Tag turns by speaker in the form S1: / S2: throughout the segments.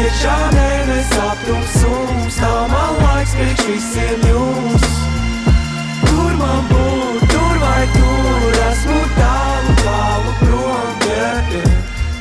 S1: priekšā mēnes aptumsums. Nav man laiks priekš visiem jums. Kur man būt, tur vai tur, esmu tālu, tālu prom, yeah, yeah.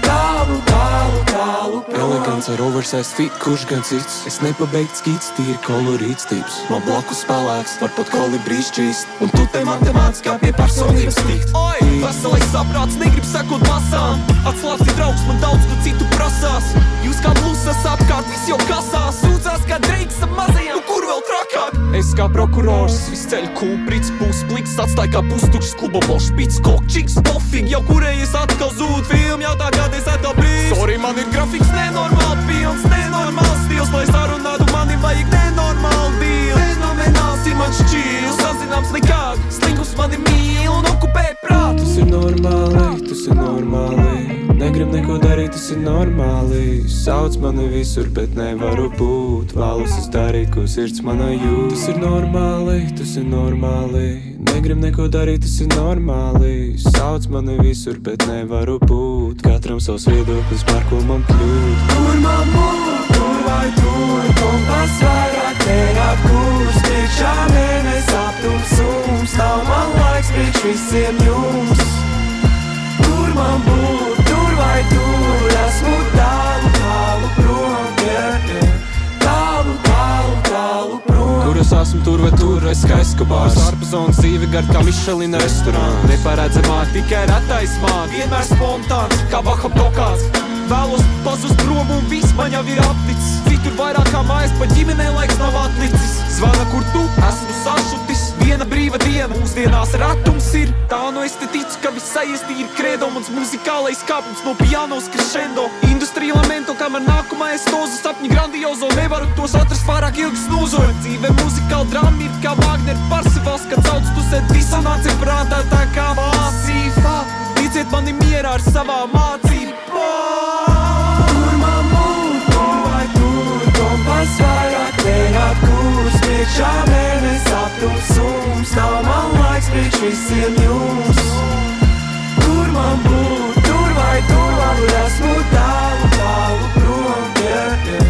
S1: Tālu, tālu, tālu prom.
S2: Elegants ar oversized fit, kurš gan cits. Es nepabeigts skits, tīri kolorīts tips. Man blakus spēlēks, var pat kolibrīs čīst. Un tu te matemātiskā pie personības tikt.
S3: Oi, veselais saprāts negrib sekot masām. Atslāpsi draugs, man daudz ko citu prasās. Jūs kā blusas apkārt, viss jau kasās. Sūdzās kā Dreiks ap mazajām, nu kur vēl trakāk? Es kā prokurors, viss ceļ kūprits, puspliks. Atstāj kā pustukšs kluba mošpits, kokčiks, pofīgi. Jau kurējies atkal zūd film, jautā kādreiz atkal brīvs. Sorry, man ir grafiks nenormāli pilns, nenormāls stils. Lai sarunātu mani vajag nenormāli deal. Fenomenāls ir man šķīls, sazināms nekād. Slingums mani mīl un okupē prātu.
S2: Tas ir normāli, tas ir normāli. Negrib neko darīt, tas ir normāli. Sauc mani visur, bet nevaru būt. Vēlos es darīt, ko sirds manā jūt. Tas ir normāli, tas ir normāli. Negrib neko darīt, tas ir normāli. Sauc mani visur, bet nevaru būt. Katram savs viedoklis, par ko man kļūt.
S1: Kur man būt, tur vai tur, kompas vairāk tērāt kurs. Priekšā mēnes aptumsums, nav man laiks priekš visiem jums. Kur man būt, tur vai tur, esmu tālu, tālu prom, yeah, yeah. Tālu, tālu, tālu prom.
S2: Kur es esmu, tur vai tur, es kā Eskobārs. Ārpazonas dzīve gar kā Michelina restorāns.
S3: Neparedzamāk, tikai retais māk. Vienmēr spontāns, kā Baha Bokāts. Vēlos pazust prom un viss man jau ir apticis. Citur vairāk kā mājas, pa ģimenē laiks nav atlicis. Zvana, kur tu, esmu sašutis. Viena brīva diena, mūsdienās ratums ir. Tā nu es te ticu, ka viss saistīri kredo. Mans muzikālais kāpums no pianos crescendo. Industrija lamento, kamēr nākamā estozu. Sapņi grandiozo, nevaru tos atrast pārāk ilgi snūzojot. Dzīve muzikāla drama ir kā Wagner Parsifals. Kad sauc tu sēd disonācija prātā tā kā mācība. Ticiet mani mierā ar savām mācībām.
S1: Kur man būt, tur vai tur, kompas vairāk tērāt kurs. Priekšā mēnes aptumsums, nav man laiks priekš visiem jums. Kur man būt, tur vai tur, esmu tālu, tālu prom, yeah, yeah.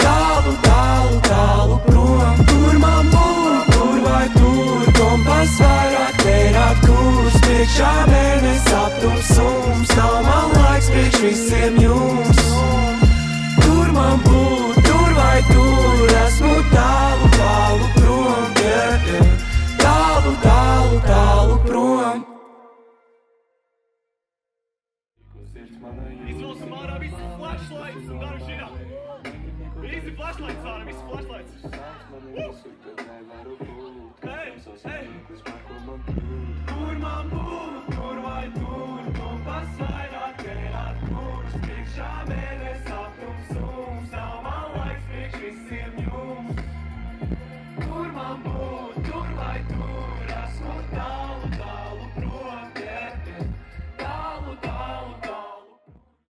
S1: Tālu, tālu, tālu prom. Kur man būt, tur vai tur, kompas vairāk tērāt kurs. Priekšā mēnes aptumsums, nav man laiks priekš visiem jums. Kur man būt, tur vai tur, esmu tālu, tālu prom, yeah, yeah. Tālu, tālu, tālu prom.
S3: Izvilkam ārā visus flashlights un daru šitā. Visi flashlights ārā, visi flashlights.
S1: Kur man būt, tur vai tur, kompas vairāk tērāt kurs. Priekšā mēnes aptumsums, nav man laiks priekš visiem jums. Kur man būt, tur vai tur, esmu tālu.